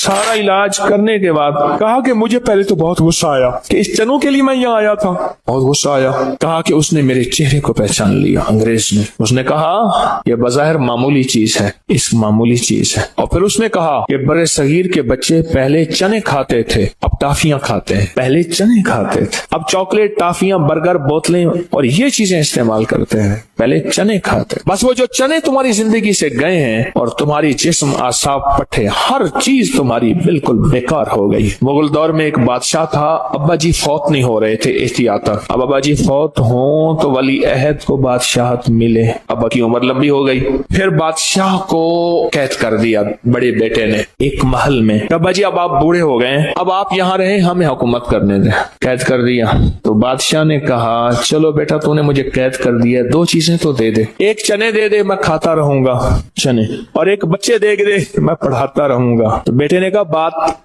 सारा इलाज करने के बाद कहा कि मुझे पहले तो बहुत गुस्सा आया कि इस चनों के लिए मैं यहाँ आया था, बहुत गुस्सा आया। कहा कि उसने मेरे चेहरे को पहचान लिया, अंग्रेज ने। उसने कहा यह बज़ाहिर मामूली चीज है, इस मामूली चीज है। और फिर उसने कहा कि बड़े सगीर के बच्चे पहले चने खाते थे, अब टाफियां खाते हैं। पहले चने खाते थे, अब चॉकलेट, टाफियां, बर्गर, बोतलें और ये चीजें इस्तेमाल करते हैं। पहले चने खाते। बस वो जो चने तुम्हारी जिंदगी से गए हैं और तुम्हारी जिस्म, आसाब, पट्टे, हर चीज तुम्हारी बिल्कुल बेकार हो गई। मुगल दौर में एक बादशाह था, अब्बा जी फौत नहीं हो रहे थे एहतियातन। अब अब्बा जी फौत हों तो वली अहद को बादशाहत मिले। अब्बा की उम्र लंबी हो गई, फिर बादशाह को कैद कर दिया बड़े बेटे ने एक महल में। अब्बा जी अब आप बूढ़े हो गए, अब आप यहाँ रहे, हमें हुकूमत करने दें। कैद कर दिया तो बादशाह ने कहा चलो बेटा तूने मुझे कैद कर दिया, दो चीजें तो दे दे, एक चने दे दे मैं खाता रहूंगा चने, और एक बच्चे दे दे मैं पढ़ाता रहूंगा। तो बेटे ने कहा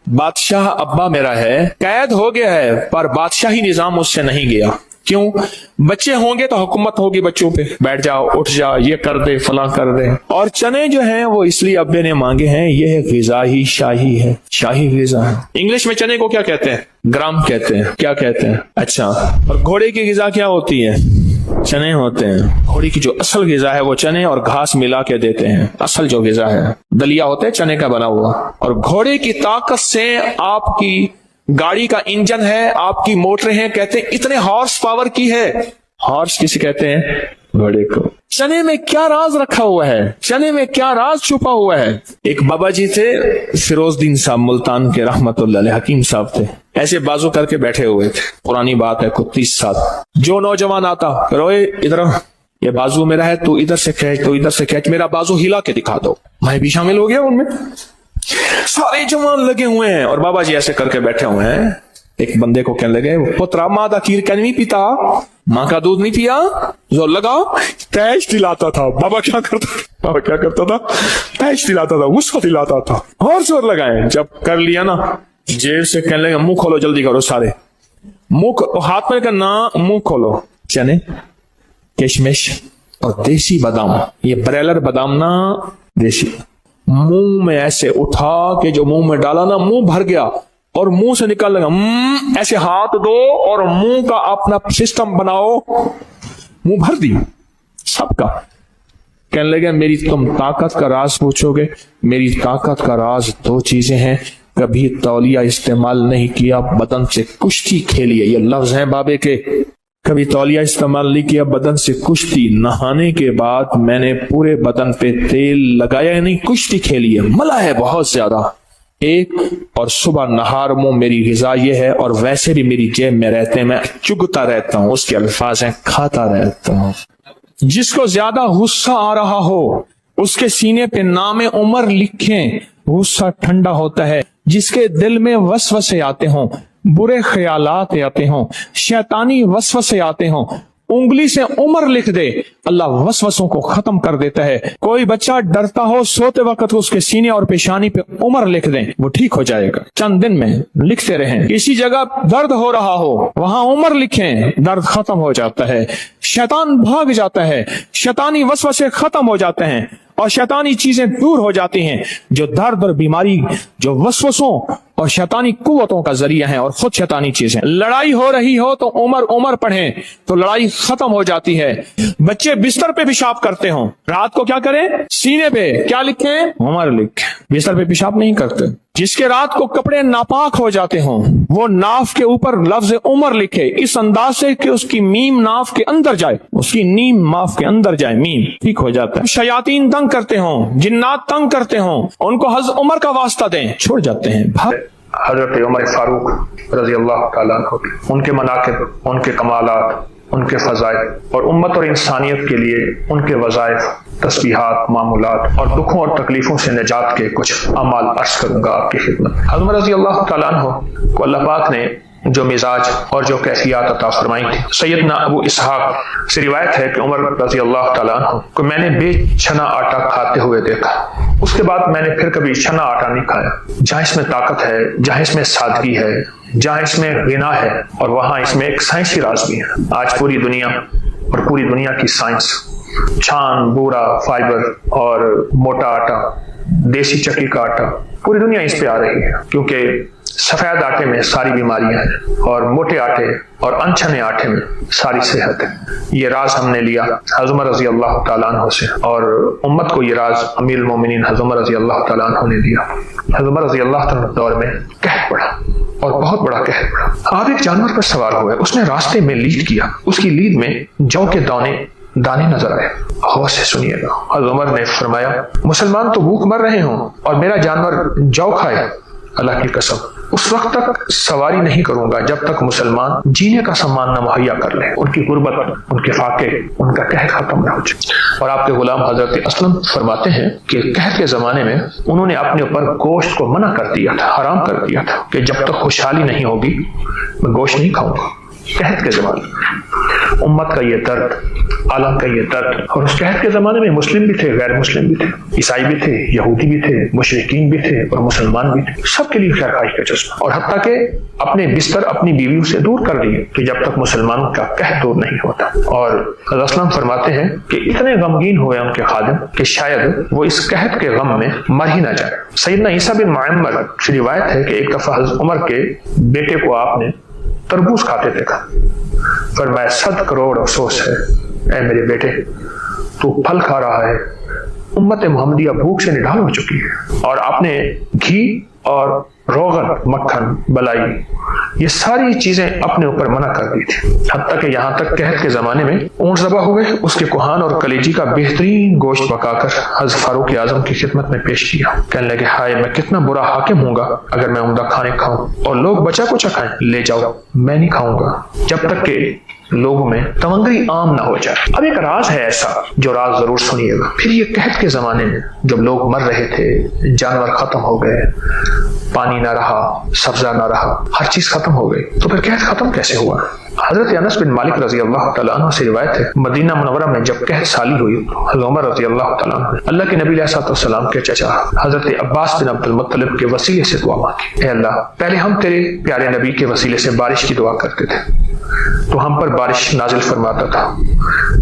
बादशाह अब्बा मेरा है, कैद हो गया है पर बादशाही निजाम उससे नहीं गया। क्यों? बच्चे होंगे तो हुकूमत होगी बच्चों पे, बैठ जाओ, उठ जाओ, ये कर दे, फलां कर दे। और चने जो हैं वो इसलिए अब्बे ने मांगे हैं, ये है ग़िज़ा ही शाही है, शाही ग़िज़ा है। इंग्लिश में चने को क्या कहते हैं? ग्राम कहते हैं। क्या कहते हैं? अच्छा। और घोड़े की ग़िज़ा क्या होती है? चने होते हैं। घोड़ी की जो असल ग़िज़ा है वो चने और घास मिला के देते हैं। असल जो ग़िज़ा है दलिया होता है चने का बना हुआ। और घोड़े की ताकत से आपकी गाड़ी का इंजन है, आपकी मोटरें हैं, कहते हैं इतने हॉर्स पावर की है। हॉर्स किसे कहते हैं? घोड़े को। चने में क्या राज रखा हुआ है? चने में क्या राज छुपा हुआ है? एक बाबा जी थे, फिरोजदीन साहब मुल्तान के, रहमतुल्लाह अलैह, हकीम साहब थे। ऐसे बाजू करके बैठे हुए थे, पुरानी बात है कुछ 30 साल। जो नौजवान आता, रोए इधर, ये बाजू मेरा है, तू इधर से खींच, तू इधर से खींच, मेरा बाजू हिला के दिखा दो। मैं भी शामिल हो गया उनमें। सारे जवान लगे हुए हैं और बाबा जी ऐसे करके बैठे हुए हैं। एक बंदे को कहने लगे, पुत्रा माँ दा खीर क्या नहीं पीता, माँ का दूध नहीं पिया, जोर लगा, तैश दिलाता था। बाबा क्या करता था? तैश दिलाता था, गुस्सा दिलाता था, और जोर लगाए। जब कर लिया ना, जेब से कहने लगे मुंह खोलो, जल्दी करो सारे, मुंह हाथ में करना, मुंह खोलो। चने, किशमिश और देसी बादाम, ये बरेलर बादाम ना, देसी, मुंह में ऐसे उठा के जो मुंह में डाला ना, मुंह भर गया और मुंह से निकल लगा। ऐसे हाथ दो और मुंह का अपना सिस्टम बनाओ, मुंह भर दी सबका। कहने लगे मेरी तुम ताकत का राज पूछोगे, मेरी ताकत का राज दो चीजें हैं, कभी तौलिया इस्तेमाल नहीं किया, बदन से कुश्ती खेली है, ये लफ्ज है बाबे के। कभी तौलिया इस्तेमाल नहीं किया, बदन से कुश्ती। नहाने के बाद मैंने पूरे बदन पे तेल लगाया नहीं, कुश्ती खेली है, मला है बहुत ज्यादा। एक, और सुबह नहार मुंह मेरी ग़िज़ा ये है, और वैसे भी मेरी जेब में रहते हैं, मैं चुगता रहता हूं, उसके अल्फाज हैं, खाता रहता हूं। जिसको ज्यादा गुस्सा आ रहा हो उसके सीने पे नाम उमर लिखें, गुस्सा ठंडा होता है। जिसके दिल में वसवसे आते हों, बुरे ख्यालात आते हों, शैतानी वसवसे आते हों, उंगली से उमर लिख दे, अल्लाह वसवसों को खत्म कर देता है। कोई बच्चा डरता हो, सोते वक्त उसके सीने और पेशानी पे उमर लिख दें, वो ठीक हो जाएगा। चंद दिन में लिखते रहें। किसी जगह दर्द हो रहा हो, वहां उमर लिखें, दर्द खत्म हो जाता है, शैतान भाग जाता है, शैतानी वसवसे खत्म हो जाते हैं और शैतानी चीजें दूर हो जाती हैं। जो दर्द और बीमारी, जो वसवसों और शैतानी कुव्वतों का जरिया है और खुद शैतानी चीजें। लड़ाई हो रही हो तो उमर पढ़ें तो लड़ाई खत्म हो जाती है। बच्चे बिस्तर पे पेशाब करते हो, रात को क्या करें? सीने पे क्या लिखें? उमर लिखें। बिस्तर पे पेशाब नहीं करते। जिसके रात को कपड़े नापाक हो जाते हों, वो नाफ के ऊपर लफ्ज उमर लिखे, इस अंदाज से कि उसकी मीम नाफ के अंदर जाए, उसकी नीम माफ के अंदर जाए, मीम ठीक हो जाता है। शयातीन तंग करते हों, जिन्नात तंग करते हों, उनको हज़रत उमर का वास्ता दें, छोड़ जाते हैं, भाग। हजरत उमर फारूक रजी अल्लाह ताला अन्हु, उनके मनाक़िब, उनके कमालात, उनके फ़ज़ाइल और उम्मत और इंसानियत के लिए उनके वज़ाइफ, तस्बीहात, मामूलात और दुखों और तकलीफ़ों से निजात के कुछ अमाल अर्ज़ करूँगा आपकी खिदमत। हज़रत उमर रज़ी अल्लाह ताला अन्हु को अल्लाह पाक ने जो मिजाज और जो कैफियत अता फरमाई थी। सैयदना अबू इसहाक से रिवायत है कि उमर रज़ी अल्लाह ताला अन्हु को मैंने बेछना आटा खाते हुए देखा, उसके बाद मैंने फिर कभी छना आटा नहीं खाया। जहाँ इसमें ताकत है, जहाँ इसमें सादगी है, जहाँ इसमें गिना है, और वहाँ इसमें एक साइंसी राज भी है। आज पूरी दुनिया और पूरी दुनिया की साइंस छान, बूरा, फाइबर और मोटा आटा, देसी चक्की का आटा, पूरी दुनिया इस पे आ रही है, क्योंकि सफेद आटे में सारी बीमारियां हैं और मोटे आटे और अनछने आटे में सारी सेहत है। ये राज हमने लिया हज़रत उमर रज़ी अल्लाह तआला अन्हु से, और उम्मत को ये राज अमीरुल मोमिनीन हज़रत उमर रज़ी अल्लाह तआला अन्हु ने दिया। हज़रत उमर रज़ी अल्लाह तआला अन्हु दौर में कहर पड़ा, और बहुत बड़ा कहर पड़ा। आप एक जानवर पर सवार हुए, उसने रास्ते में लीद किया, उसकी लीद में जौ के दाने नजर आए। होश से सुनिएगा, हज़रत उमर ने फरमाया, मुसलमान तो भूख मर रहे हों और मेरा जानवर जौ खाए, अल्लाह की कसम उस वक्त तक सवारी नहीं करूंगा जब तक मुसलमान जीने का सम्मान न मुहैया कर ले, उनकी गुर्बत, उनके फाके, उनका कहर खत्म न हो जाए। और आपके गुलाम हजरत असलम फरमाते हैं कि कहर के जमाने में उन्होंने अपने ऊपर गोश्त को मना कर दिया था, हराम कर दिया था कि जब तक खुशहाली नहीं होगी मैं गोश्त नहीं खाऊंगा। कहर के जमाने उम्मत का ये दर्द, आलम का ये दर्द। और उस कहर के जमाने में मुस्लिम भी थे, गैर मुस्लिम भी थे, ईसाई भी थे, यहूदी भी थे, मुशरिकीन भी थे और मुसलमान भी थे, सबके लिए खैरखाई का जज्बा। और हत्ता के अपने बिस्तर अपनी बीवियों से दूर कर दिए कि जब तक मुसलमानों का कहर दूर नहीं होता। और हज़रत असलम फरमाते हैं कि इतने गमगीन हुए उनके खादिम कि शायद वो इस कहर के गम में मर ही ना जाए। सैयदना ईसा बिन मुअम्मर से रिवायत है कि एक दफा हज़रत उमर के बेटे को आपने तरबूज खाते देखा, फरमाया 100 करोड़ अफसोस है ऐ मेरे बेटे, तू फल खा रहा है, उम्मत मुहम्मदिया भूख से निढाल हो चुकी है। और आपने घी और रोगन, मक्खन, बलाई, ये सारी चीजें अपने ऊपर मना कर दी थी। हत्ता कि यहाँ तक कहर के जमाने में ऊंट ज़बह हुए, उसके कुहान और कलेजी का बेहतरीन गोश्त पकाकर हज़रत फारूक आज़म की खिदमत में पेश किया। कहने लगे, हाय मैं कितना बुरा हाकिम हूँगा अगर मैं उम्दा खाने खाऊं और लोग बचा कुचा खाएं, ले जाओ मैं नहीं खाऊंगा जब तक कि लोगों में तमंगरी आम ना हो जाए। अब एक राज है ऐसा, जो राज जरूर सुनिएगा। फिर ये कहत के जमाने में जब लोग मर रहे थे, जानवर खत्म हो गए, पानी ना रहा, सब्जा ना रहा, हर चीज खत्म हो गई, तो फिर कहत खत्म कैसे हुआ? हजरत अनस बिन मालिक रजी अल्लाह तआला अन्हु से रिवायत है, मदीना मुनव्वरा में जब कहत साली हुई, हज़रत उमर रजी अल्लाह तआला अन्हु ने अल्लाह के नबी अलैहिस्सलाम के चचा हजरत अब्बास बिन अब्दुल मुत्तलिब के वसीले से दुआ मांगी, ए अल्लाह, पहले हम तेरे प्यारे नबी के वसीले से बारिश की दुआ करते थे तो हम पर बारिश नाजिल फरमाता था,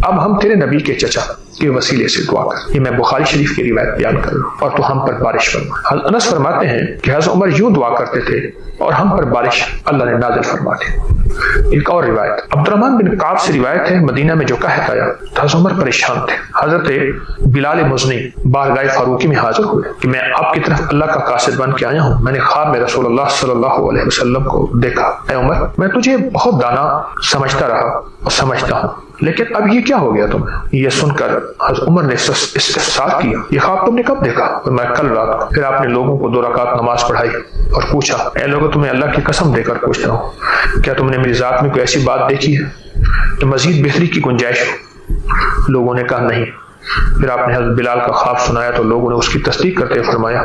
अब हम तेरे नबी के चचा के वसीले से दुआ कर, ये मैं बुखारी शरीफ की रिवायत बयान कर रहा हूं, और तो हम पर बारिश फरमा। अनस फरमाते हैं कि हज़रत उमर यूं दुआ करते थे और हम पर बारिश अल्लाह ने नाजिल फरमा दी। एक और रिवायत अब्दुर्रहमान बिन काब से रिवायत है, मदीना में जो कहत आया तो हज़रत उमर परेशान थे। हज़रत बिलाल मुज़नी बारगाह फारूकी में हाजिर हुए कि मैं आपकी तरफ अल्लाह का कासिद बन के आया हूँ, मैंने ख्वाब में रसूलुल्लाह सल्लल्लाहु अलैहि वसल्लम को देखा। ऐ उमर, मैं तुझे बहुत दाना समझता रहा और समझता हूँ, लेकिन अब ये क्या हो गया तुम्हें? ये सुनकर हज़रत उमर ने इस्तिफ़सार किया, ये ख्वाब तुमने कब देखा? तो मैं कल रात। फिर आपने लोगों को 2 रकात नमाज पढ़ाई और पूछा, ऐ लोगों, तुम्हें अल्लाह की कसम देकर पूछता हूँ, क्या तुमने मेरी जात में कोई ऐसी बात देखी है तो मजीद बेहतरी की गुंजाइश हो? लोगों ने कहा नहीं। फिर आपने हज़रत बिलाल का ख्वाब सुनाया तो लोगों ने उसकी तस्दीक करते फरमाया,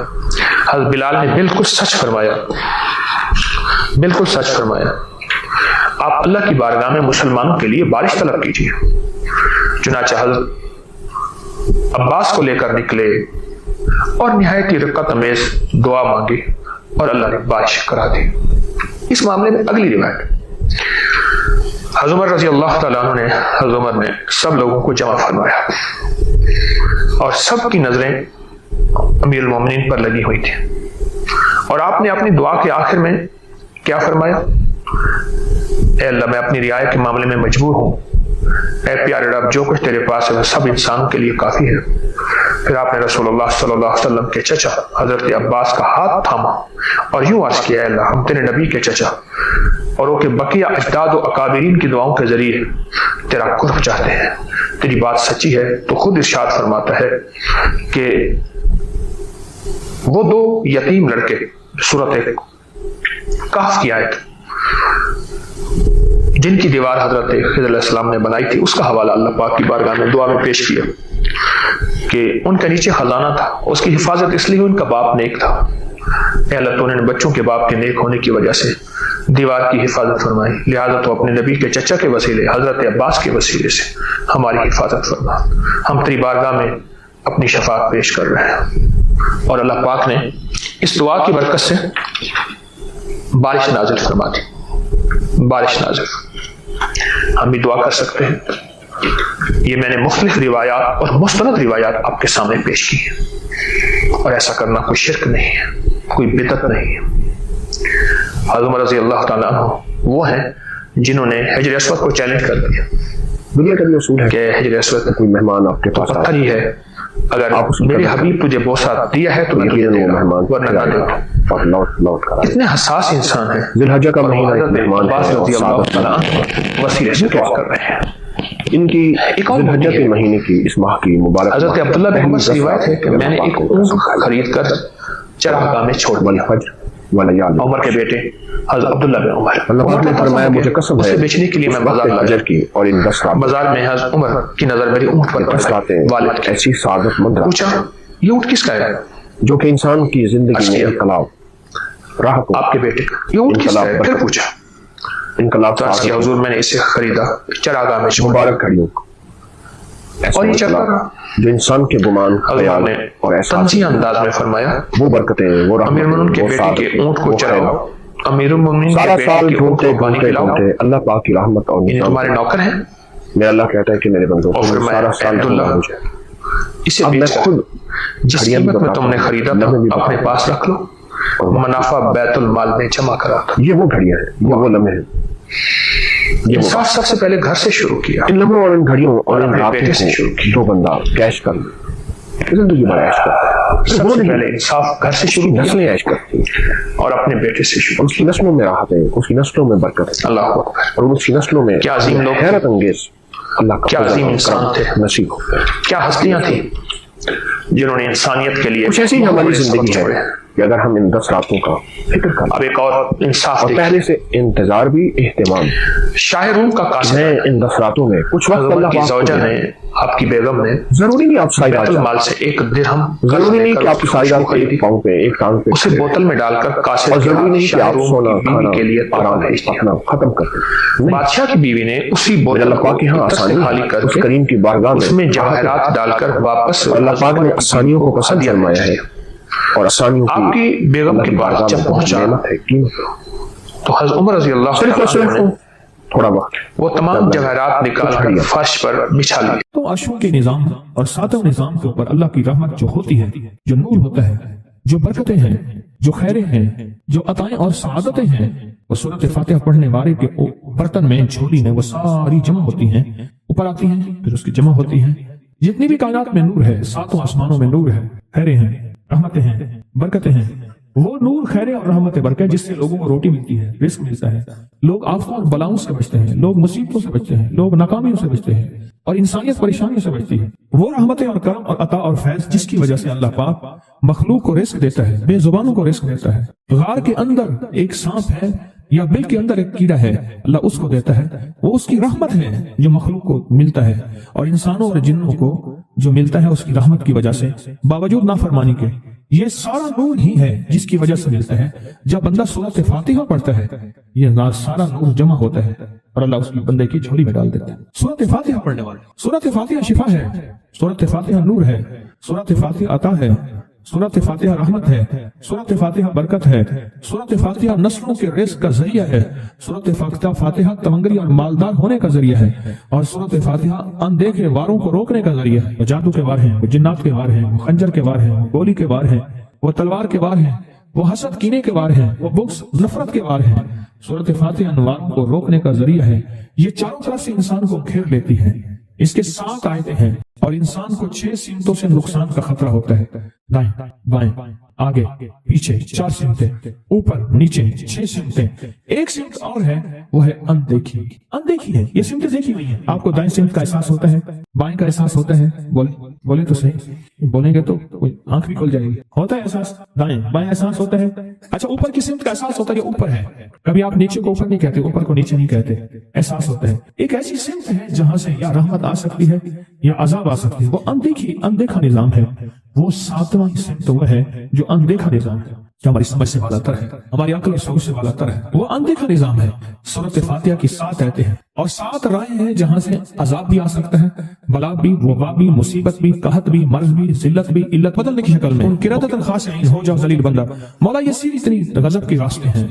हज़रत बिलाल ने बिल्कुल सच फरमाया, बिल्कुल सच फरमाया, आप अल्लाह की बारगाह में मुसलमानों के लिए बारिश तलब कीजिए। चुनांचे हज़रत अब्बास को लेकर निकले और निहायत ही रक़्क़त अमेज़ दुआ मांगी और अल्लाह ने बारिश करा दी। इस मामले में अगली रिवायत, हज़रत उमर रज़ी अल्लाह तआला अन्हु ने, हज़रत उमर ने सब लोगों को जमा फरमाया और सब की नजरें अमीरुल मोमिनीन पर लगी हुई थी, और आपने अपनी दुआ के आखिर में क्या फरमाया? ऐ अल्लाह, मैं अपनी रियायत के मामले में मजबूर हूँ, ऐ प्यारे रब, जो कुछ तेरे पास है वह सब इंसान के लिए काफी है। फिर आपने रसूलुल्लाह सल्लल्लाहु अलैहि वसल्लम के चचा हजरत अब्बास का हाथ थामा और यूं अर्ज किया, अल्लाह, हम तेरे नबी के चचा और वो के बकिया अजदाद और अकाबिरीन की दुआओं के जरिए तेरा कुर्ब चाहते हैं। तेरी बात सच्ची है तो खुद इरशाद फरमाता है कि वो 2 यतीम लड़के, सूरत कहफ की आयत, जिनकी दीवार हजरत खिज़र अलैहिस्सलाम ने बनाई थी, उसका हवाला अल्लाह पाक की बारगाह में दुआ में पेश किया कि उनके नीचे खजाना था, उसकी हिफाजत इसलिए उनका बाप नेक था। अल्लाह तूने बच्चों के बाप के नेक होने की वजह से दीवार की हिफाजत फरमाई, लिहाजा तो अपने नबी के चचा के वसीले हजरत अब्बास के वसीले से हमारी हिफाजत फरमा। हम तेरी बारगाह में अपनी शफाअत पेश कर रहे हैं। और अल्लाह पाक ने इस दुआ की बरकत से बारिश नाजिल फरमा दी, बारिश नाजिल। हम भी दुआ कर सकते हैं یہ میں نے مختلف روایات اور مستند روایات آپ کے سامنے پیش کی ہیں، اور ایسا کرنا کوئی شرک نہیں ہے، کوئی بدعت نہیں ہے۔ حضرت عمر رضی اللہ تعالیٰ عنہ وہ ہیں جنہوں نے حجر اسود کو چیلنج کر دیا۔ دنیا کا بھی اصول ہے کہ حجر اسود کوئی مہمان آپ کے پاس آئے پتھر ہی ہے، اگر میرے حبیب تجھے بوسہ دیا ہے تو میں تجھے دے رہا ہوں، ورنہ نہ دے رہا ہوں۔ اور لوٹ کر اتنے حساس انسان ہیں، ذی الحجہ کا اور مہینہ ایک حضرت مہمان عباس ہے اور رضی اللہ سعادت تعالیٰ عنہ وسیلے سے دعا کر رہے ہیں۔ ان کی ایک اور ذی الحجہ کے مہینے کی اس ماہ کی مبارک حضرت عبداللہ بن عمر سے روایت ہے کہ میں نے ایک اونٹ خرید کر چراگاہ میں چھوڑ دیا۔ والفجر ولیال، عمر کے بیٹے حضرت عبداللہ بن عمر، اللہ پاک نے فرمایا مجھے قسم ہے اسے بیچنے کے لیے میں اس وقت بازار لایا۔ فجر کی اور ان 10 راتوں بازار میں حضرت عمر کی نظر میری اونٹ پر پڑ 10 راتیں گئی۔ والد کی ایسی سعادت مند راتیں پوچھا یہ اونٹ کس کا ہے؟ جو کہ انسان کی زندگی میں انقلاب، راحت، آپ کے بیٹے کا۔ یہ اونٹ کس کا ہے؟ پھر پوچھا، انقلاب تو عرض کیا حضور میں نے اسے خریدا چراگاہ میں چھوڑا، مبارک گھڑیوں کو، ایسا اور یہ چلتا انقلاب رہا۔ جو انسان کے گمان، حضور خیال نے اور احساس، تنزیہ انداز میں فرمایا وہ برکتیں، وہ امیر المومنین رحمتیں، کے وہ بیٹے سعادت، کے اونٹ کو وہ چراؤ، خیرات، امیر المومنین سارا کے سال بیٹے کے اونٹ ڈھونڈتے کو پانی ڈھونڈتے پلاؤ، ڈھونڈتے اللہ پاک کی رحمت اور یہ نظام تمہارے نوکر ہیں۔ میں اللہ کہتا ہے کہ میرے بندوں اور تم فرمایا سارا سال عبداللہ ڈھونڈا مجھے، اسے اب میں بیچ کر خود جس گھڑیاں بھی قیمت میں بتاتا تم نے ہوں، خریدا لمحے بھی تھا اپنے بتاتا پاس رکھ لو، اور منافع بیت المال میں جمع کرا تھا۔ یہ وہ گھڑیاں ہیں، یہ وہ لمحے ہیں، یہ وہ انصاف سب سے پہلے گھر سے شروع کیا، ان لمحوں اور ان گھڑیوں اور ان اپنے راتوں بیٹے سے شروع کو جو بندہ کیش کر لے زندگی بڑا عیش کرتا ہے، سب وہ سے نہیں، پہلے انصاف گھر سے اس کی شروع کیا نسلیں عیش کرتی ہیں، اور اپنے بیٹے سے شروع اس کی نسلوں میں راحت ہے، اس کی نسلوں میں برکت ہے، اللہ اکبر۔ اور اس کی نسلوں میں کیا عظیم لوگ، حیرت انگیز اللہ کا کیا فضل عظیم اور انسان کرم تھے، نصیب ہو۔ کیا ہستیاں تھیں جنہوں نے انسانیت کے لیے کچھ ایسی ہی ہماری بڑے سبق زندگی چھوڑے۔ ہے کہ اگر ہم ان 10 راتوں کا فکر کریں اب ایک اور انصاف اور دیکھیں، پہلے سے انتظار بھی، اہتمام، شاہ روم کا قاصد میں ان 10 راتوں میں کچھ وقت حضرت اللہ کی پاک کو زوجہ دیں۔ نے، آپ کی بیگم نے ضروری نہیں آپ بیت سائیدار المال سے ایک درہم ضروری نہیں کہ آپ کی سائیدار کو خریدی، ایک پاؤں پہ ایک ٹانگ پہ اسے بوتل میں ڈال کر قاصد اور ضروری نہیں کہ شاہ آپ روم سونا کی کھانا بیوی کے لیے آرام تحفہ بھیج دیا۔ اپنا ختم کر دیں، بادشاہ کی بیوی نے اسی بوتل اللہ کو پاک کے ہاں عطر سے آسانی خالی ہے، کر اس کے کریم کی بارگاہ اس میں جواہرات ڈال کر واپس اللہ پاک نے آسانیوں کو پسند ہدیہ فرمایا بھیج ہے، دیا۔ اور آسانیوں آپ کی بیگم اللہ کے کی پاس بارگاہ جب میں بہت پہنچا نعمت ہے، قیمت ہے۔ تو حضرت عمر رضی اللہ صرف اور تعالیٰ عنہ نے صرف تھوڑا وقت وہ تمام جواہرات نکال کر فرش پر بچھا لی۔ تو اشوں کے نظام اور ساتوں نظام کے اوپر اللہ کی رحمت جو ہوتی ہے، جو نور ہوتا ہے، جو برکتیں ہیں، جو خیریں ہیں، جو عطائیں اور سعادتیں ہیں، وہ سورۃ فاتحہ پڑھنے والے کے برتن میں، جھولی میں وہ ساری جمع ہوتی ہیں، اوپر آتی ہیں، پھر اس کی جمع ہوتی ہیں۔ جتنی بھی کائنات میں نور ہے، ساتوں آسمانوں میں نور ہے، خیریں ہیں، رحمتیں ہیں، برکتیں ہیں، وہ نور، خیریں اور رحمت برکت جس سے لوگوں کو روٹی ملتی ہے، رزق ملتا ہے، لوگ آفتوں اور بلاؤں سے بچتے ہیں، لوگ مصیبتوں سے بچتے ہیں، لوگ ناکامیوں سے بچتے ہیں، اور انسانیت پریشانیوں سے بچتی ہے۔ وہ رحمتیں اور کرم اور عطا اور فیض جس کی وجہ سے اللہ پاک مخلوق کو رزق دیتا ہے، بے زبانوں کو رزق دیتا ہے۔ غار کے اندر ایک سانپ ہے یا بل کے اندر ایک کیڑا ہے، اللہ اس کو دیتا ہے، وہ اس کی رحمت ہے جو مخلوق کو ملتا ہے، اور انسانوں اور جنوں کو جو ملتا ہے اس کی رحمت کی وجہ سے، باوجود نافرمانی کے۔ یہ سارا نور ہی ہے جس کی وجہ سے ملتا ہے۔ جب بندہ سورۃ فاتحہ پڑھتا ہے، یہ سارا نور جمع ہوتا ہے اور اللہ اس بندے کی جھولی میں ڈال دیتا ہے۔ سورۃ فاتحہ پڑھنے والے، سورۃ فاتحہ شفا ہے، سورۃ فاتحہ نور ہے، سورۃ فاتحہ عطا ہے، سورۃ فاتحہ رحمت ہے، سورۃ فاتحہ برکت ہے، سورۃ فاتحہ نسلوں کے رزق کا ذریعہ ہے، سورۃ فاتحہ تمنگری اور مالدار ہونے کا ذریعہ ہے، اور سورۃ فاتحہ اندیکھے واروں کو روکنے کا ذریعہ ہے۔ وہ جادو کے وار ہیں، وہ جنات کے وار ہیں، وہ خنجر کے وار ہیں، وہ گولی کے وار ہیں، وہ تلوار کے وار ہیں، وہ حسد کینے کے وار ہیں، وہ بغض نفرت کے وار ہیں۔ سورۃ فاتحہ انوار کو روکنے کا ذریعہ ہے۔ یہ چاروں طرف سے انسان کو گھیر لیتی ہے۔ اس کے 7 آیتیں ہیں اور انسان کو 6 سمتوں سے نقصان کا خطرہ ہوتا ہے، دائیں بائیں آگے پیچھے 4 سمتیں، اوپر نیچے 6 سمتیں۔ ایک سمت اور ہے، وہ ہے اندیکھی۔ اندیکھی ہے، یہ سمتیں دیکھی ہوئی ہیں۔ آپ کو دائیں سمت کا احساس ہوتا ہے، بائیں کا احساس ہوتا ہے، بولے تو صحیح، بولیں گے تو آنکھ بھی کھل جائے گی۔ ہوتا ہے احساس، دائیں بائیں احساس ہوتا ہے۔ اچھا، اوپر کی سمت کا احساس ہوتا ہے، یہ اوپر ہے۔ کبھی آپ نیچے کو اوپر نہیں کہتے، اوپر کو نیچے نہیں کہتے، احساس ہوتا ہے۔ ایک ایسی سمت ہے جہاں سے یا رحمت آ سکتی ہے یا عذاب آ سکتی ہے، وہ اندیکھا نظام ہے۔ وہ 7واں سمت وہ ہے جو اندیکھا نظام ہے، جو ہماری سمجھ سے بالا تر ہے، ہماری عقل اور سوچ سے بالا تر ہے۔ وہ اندیکھا نظام ہے۔ سورۃ فاتحہ کی 7 آیتیں ہیں اور 7 رائے ہیں جہاں سے عذاب بھی آ سکتا ہے، بلا بھی، وبا بھی، مصیبت بھی، قحط بھی، مرض بھی، ذلت بھی، علت بدلنے کی شکل میں۔ قرۃۃ خاصعین، ہو جاؤ ذلیل بندہ۔ مولا یہ اتنی غضب کے راستے ہیں،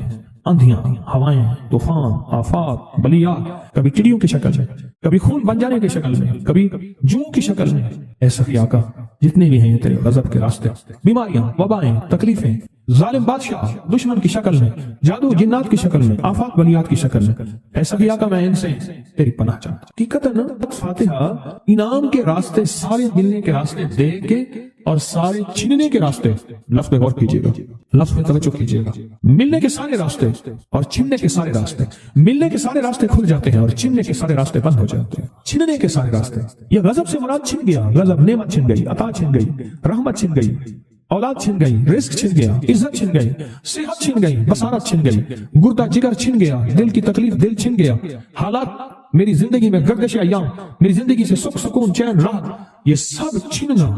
आंधियां, हवाएं, तूफान, आफात, बलियात, कभी चिड़ियों की शक्ल में, कभी खून बन जाने की शक्ल में, कभी जुओं की शक्ल में। ऐसा ही आका जितने भी हैं ये तेरे गजब के रास्ते, बीमारियां, वबाएं, तकलीफें, जालिम बादशाह दुश्मन की शक्ल में, जादू जिन्नात की शक्ल में, आफात बलियात की शक्ल में, ऐसा ही आका मैं इनसे तेरी पनाह चाहता। हकीकतन फातिहा इनाम के रास्ते, सारे मिलने के रास्ते दे के और सारे छीनने के रास्ते, लफ्ज पे गौर कीजिएगा, लफ्ज पे तवज्जो कीजिएगा। मिलने के सारे रास्ते और छीनने के सारे रास्ते, मिलने के सारे रास्ते खुल जाते हैं और छीनने के सारे रास्ते बंद हो जाते हैं। छीनने के सारे रास्ते, ये गजब से मुराद छिन गया, गजब नेमत छिन गई, अता छिन गई, रहमत छिन गई, औलाद छिन गई, रिस्क छिन गया, इज्जत छिन गई, सेहत छिन गई, बसारत छिन गई, गुर्दा जिगर छिन गया, दिल की तकलीफ दिल छिन गया, हालात मेरी जिंदगी में गर्दिश अय्याम, मेरी जिंदगी से सुख सुकून चैन राहत, ये सब छीनना,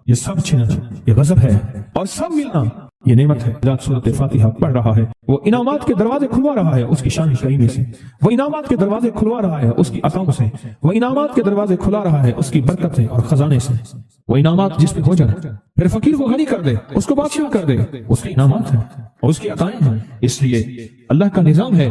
ये सब छीनना, ये गजब है और सब मिलना ये नेमत है। जात सूरत फातिहा पढ़ रहा है, वो इनामात के दरवाजे खुलवा रहा है उसकी शान करीमी से, वो इनामात के दरवाजे खुलवा रहा है उसकी अताओं से, वो इनामात के दरवाजे खुला रहा है उसकी बरकत से और खजाने से। वो इनामात जिस पे हो जाए, फिर फकीर को गनी कर दे, उसको बादशाह कर दे, उसके इनामात हैं और उसकी अताएं हैं। इसलिए अल्लाह का निजाम है,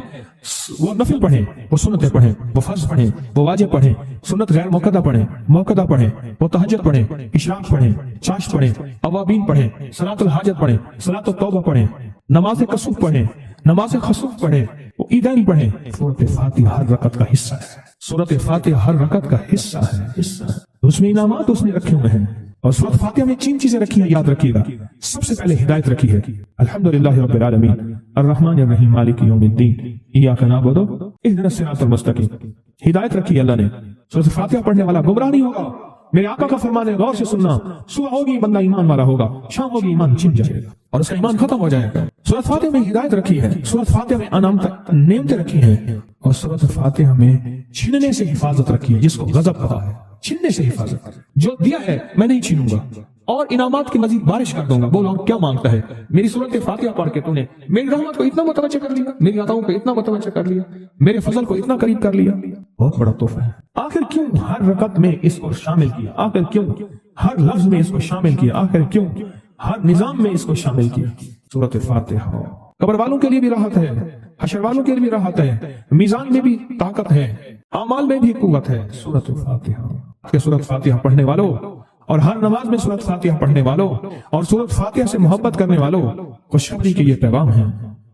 वो नफिल पढ़े, वो सुन्नतें पढ़े, वो फर्ज पढ़े, वो वाजिब पढ़े, सुन्नत गैर मौकदा पढ़े, मौकदा पढ़े, वो तहज्जुद पढ़े, इशराक पढ़े, चाश पढ़े, अवाबीन पढ़े, सलातुल हाजत पढ़े, सलातुल तौबा पढ़े, नमाज कसूफ पढ़े, नमाज खसूफ पढ़े, वो ईदैन पढ़े। सूरत फातिहा हर रकत का हिस्सा है, सूरत फातिहा हर रकत का हिस्सा है। उसमें इनामात उसने रखे हुए हैं और सूरत फातिहा में 3 चीजें रखी हैं, याद रखिएगा। सबसे पहले हिदायत रखी है, अल्हम्दुलिल्लाहि रब्बिल आलमीन अर्रहमानिर रहीम मालिकि यौमिद्दीन इय्याका नअबुदु व इहदिनस सिरातल मुस्तकीम। हिदायत रखी है अल्लाह ने। सूरत फातिहा पढ़ने वाला गुमराह नहीं होगा। मेरे आका का फरमान है, गौर से सुनना, सुबह होगी बंदा ईमान वाला होगा, शाम होगी ईमान छिन जाएगा और उसका ईमान खत्म हो जाएगा। सूरत फातिहा में हिदायत रखी है, सूरत फातिहा में अनाम तक नेमतें रखी हैं और सूरत फातिहा में छीनने से हिफाजत रखी है, जिसको गजब कहा है, छीनने से हिफाजत। जो दिया है मैं नहीं छीनूंगा और इनामात की मजीद बारिश कर दूंगा। बोलो क्या मांगता है? मेरी सूरत फातिहा पढ़ के तूने मेरी रहमत को इतना मुतवज्जो कर लिया, मेरी अताओं को इतना मुतवज्जो कर लिया, मेरे फजल को इतना करीब कर लिया, बहुत बड़ा तोहफा है। आखिर क्यों हर रकत में इसको शामिल किया? आखिर क्यों हर लफ्ज में इसको शामिल किया? आखिर क्यों हर निजाम में इसको शामिल किया? सूरत फातिहा कब्र वालों के लिए भी राहत है, हशर वालों के लिए भी राहत है, मीजान में भी ताकत है, अमाल में भी कुव्वत है। सूरत फातिहा के सूरत फातिहा पढ़ने वालों और हर नमाज में सूरत फातिहा पढ़ने वालों और सूरत फातिहा से मोहब्बत करने वालों खुशखबरी के ये पैगाम है,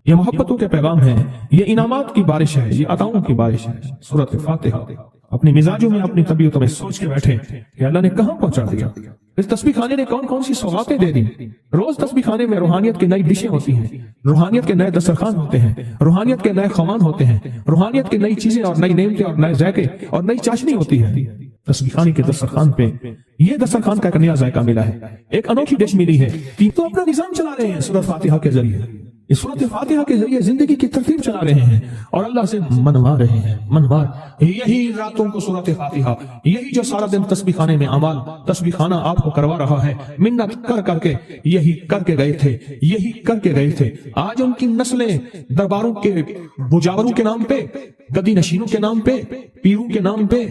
ये मोहब्बतों के पैगाम है, ये इनामात की बारिश है, ये अताओं की बारिश है। सूरत फातिहा अपने मिजाजों में, अपनी तबीयतों में सोच के बैठे कि अल्लाह ने कहां पहुंचा दिया। इस तस्बीह खाने ने कौन कौन सी सौगातें दे दी। रोज तस्बीह खाने में रूहानियत की नई डिशें होती हैं, रूहानियत के नए दस्तरखान होते हैं, रूहानियत के नए खमान होते हैं, रूहानियत की नई चीजें और नई नेमतें और नए जायके और नई चाशनी होती है। तस्बीह खाने के दस्तरखान पे ये दस्तरखान का एक नया जायका मिला है, एक अनोखी डिश मिली है। तो अपना निजाम चला रहे हैं सूरत फातिहा के जरिए, इस सूरत फातिहा के जरिए जिंदगी की तरतीब चला रहे हैं और अल्लाह से मनवा रहे हैं। मनवा यही रातों को सूरत फातिहा, यही जो सारा दिन तस्बीह खाने में अमाल तस्बीह खाना आपको करवा रहा है, मिन्नत कर करके यही करके गए थे, यही करके गए थे। आज उनकी नस्लें दरबारों के बुजावरों के नाम पे, गदी नशीनों के नाम पे, पीरों के नाम पे,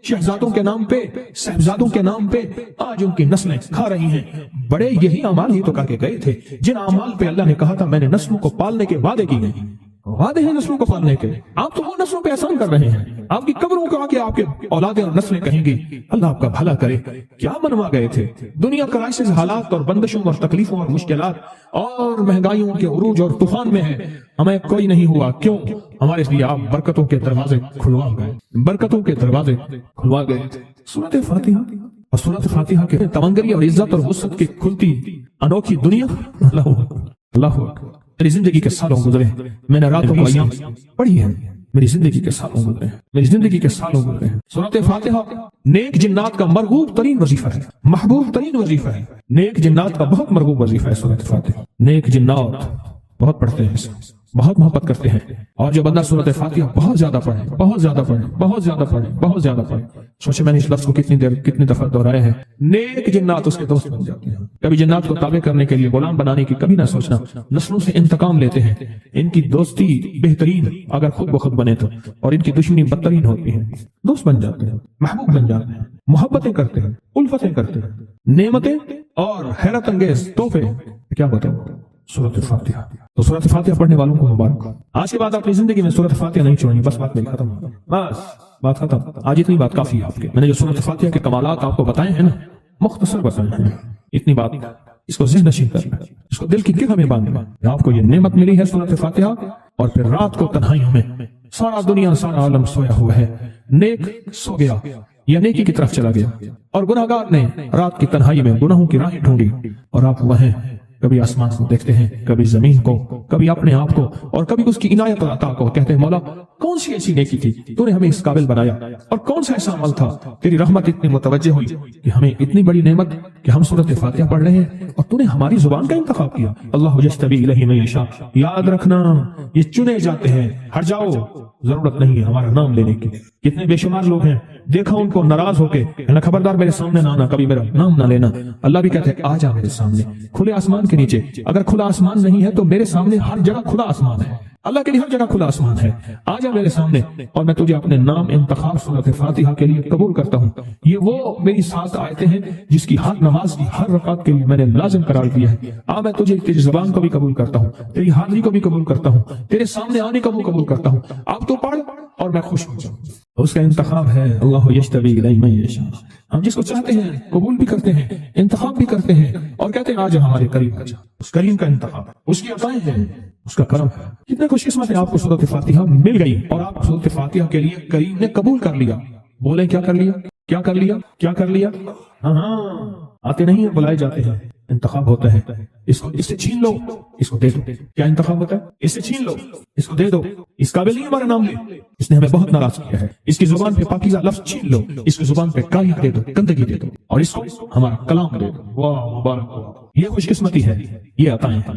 शहजादों के नाम पे, साहबजादों के नाम पे आज उनकी नस्लें खा रही हैं। बड़े यही अमाल ही तो करके गए थे, जिन अमाल पे अल्लाह ने कहा था मैंने नस्लों को पालने के वादे की गए, वादे हैं नस्लों को पालने के। आप तो वो नस्लों पे एहसान कर रहे हैं, आपकी कब्रों को आके आपके औलादें और नस्लें कहेंगी अल्लाह आपका भला करे। क्या बनवा गए थे? दुनिया क्राइसिस हालात और बंदिशों और तकलीफों और मुश्किलात और महंगाइयों के उरूज और तूफान में है, हमें कोई नहीं हुआ। क्यों? हमारे लिए आप बरकतों के दरवाजे खुलवा गए, बरकतों के दरवाजे खुलवा गए। सूरत फातिहा और सूरत फातिहा के तमंगरी और इज्जत और वुसअत की खुलती अनोखी दुनिया। अल्लाहू अकबर, अल्लाहू अकबर। मेरी जिंदगी के सालों गुजरे, मैंने रातों को अय्याम पढ़ी है, मेरी जिंदगी के सालों गुजरे, मेरी जिंदगी के सालों गुजरे। सूरत फातिहा नेक जिन्नात का मरगूब तरीन वजीफा है, महबूब तरीन वजीफा है। नेक जिन्नात का बहुत मरगूब वजीफा है सूरत फातिहा। नेक जिन्नात बहुत पढ़ते हैं, बहुत मोहब्बत करते हैं और जो बंदा सूरत फातिहा बहुत ज्यादा पढ़े, बहुत ज्यादा पढ़े, बहुत ज्यादा पढ़े, बहुत ज्यादा पढ़े, सोचे मैंने इस लफ्ज को कितनी देर कितनी दफा दोहराया है, नेक जिन्नात उसके दोस्त बन जाते हैं। कभी जिन्नात को ताबे करने के लिए, गुलाम बनाने की कभी ना सोचना, नस्लों से इंतकाम लेते हैं। इनकी दोस्ती बेहतरीन अगर खुद ब खुद बने तो, और इनकी दुश्मनी बदतरीन होती है। दोस्त बन जाते हैं, महबूब बन जाते हैं, मोहब्बतें करते हैं, उल्फतें करते हैं, नेमतें और हैरत अंगेज तोहफे। क्या बताऊं, सूरत फातिहा। तो सूरत फातिहा पढ़ने वालों को मुबारक। आज के बाद अपनी जिंदगी में सूरत फातिहा नहीं छोड़नी, बस बात मेरी खत्म। बस बात खत्म। आज इतनी बात काफी है आपके। मैंने जो सूरत फातिहा के कमालात आपको बताए हैं ना, मुख्तसर बताए हैं, इतनी बात इसको ज़हन नशीन करना, इसको दिल की गहरा में बांधना। आपको ये नेमत मिली है सूरत फातिहा, और फिर रात को तन्हाइयों में सारा दुनिया सारा आलम सोया हुआ है, नेक सो गया या नेकी की तरफ चला गया, और गुनाहगार ने रात की तन्हाई में गुनाहों की राहें ढूंढी, और आप वहीं कभी आसमान को देखते हैं, कभी जमीन को, कभी अपने आप को, और कभी उसकी इनायत और अता को। कहते हैं मौला कौन सी ऐसी नेकी थी तूने हमें इस काबिल बनाया, और कौन सा ऐसा अमल था तेरी रहमत इतनी मुतवज्जे हुई कि हमें इतनी बड़ी नेमत कि हम सूरत फातिहा पढ़ रहे हैं और तूने हमारी जुबान का इंतखाब किया। अल्लाह यज्तबी इलैहि मन यशा। याद रखना ये चुने जाते हैं, हट जाओ, जरूरत नहीं है हमारा नाम लेने की। कितने बेशुमार लोग हैं, देखा उनको नाराज होके, खबरदार मेरे सामने ना आना, कभी मेरा नाम ना लेना। अल्लाह भी कहते हैं आ जा मेरे सामने, खुले आसमान के नीचे। अगर खुला आसमान नहीं है तो मेरे सामने हर जगह खुला आसमान है, अल्लाह के लिए हर जगह खुला आसमान है। आ जा मेरे सामने और मैं तुझे अपने नाम इंतखाब सूरत फातिहा के लिए कबूल करता हूँ। ये वो मेरी 7 आयतें हैं जिसकी हर नमाज की हर रकात के लिए मैंने लाजिम करार दिया है। आ मैं तुझे तेरी जुबान को भी कबूल करता हूँ, तेरी हाजिरी को भी कबूल करता हूँ, तेरे सामने आने को भी कबूल करता हूँ। आप तो पढ़ और मैं खुश हो जाऊँ। उसका इंतखाब है अल्लाह यज्तबी इलैहि मन यशा। हम जिसको चाहते हैं कबूल भी करते हैं, इंतखाब भी करते हैं, और कहते हैं आज हमारे करीब आ जा। उस करीम का इंतखाब, उसकी अताएं हैं, उसका करम है। कितने खुशकिस्मत है आपको सूरत फातिहा मिल गई और आप सूरत फातिहा के लिए करीम ने कबूल कर लिया। बोले क्या कर लिया, क्या कर लिया, क्या कर लिया? हाँ, आते नहीं है, बुलाए जाते हैं। इंतखाब होता है, इसको इससे छीन लो, इसको दे दो। क्या इंतखाब होता है? इससे छीन लो, इसको दे दो। इस काबिल नहीं हमारा नाम ले, इसने हमें बहुत नाराज किया है। इसकी जुबान पे पाकीज़ा लफ्ज़ छीन लो, इसकी जुबान पे कालियां दे दो, गंदगी दे दो, और इसको हमारा कलाम दे दो। वाह मुबारक, ये खुशकिस्मती है, ये अताएं हैं।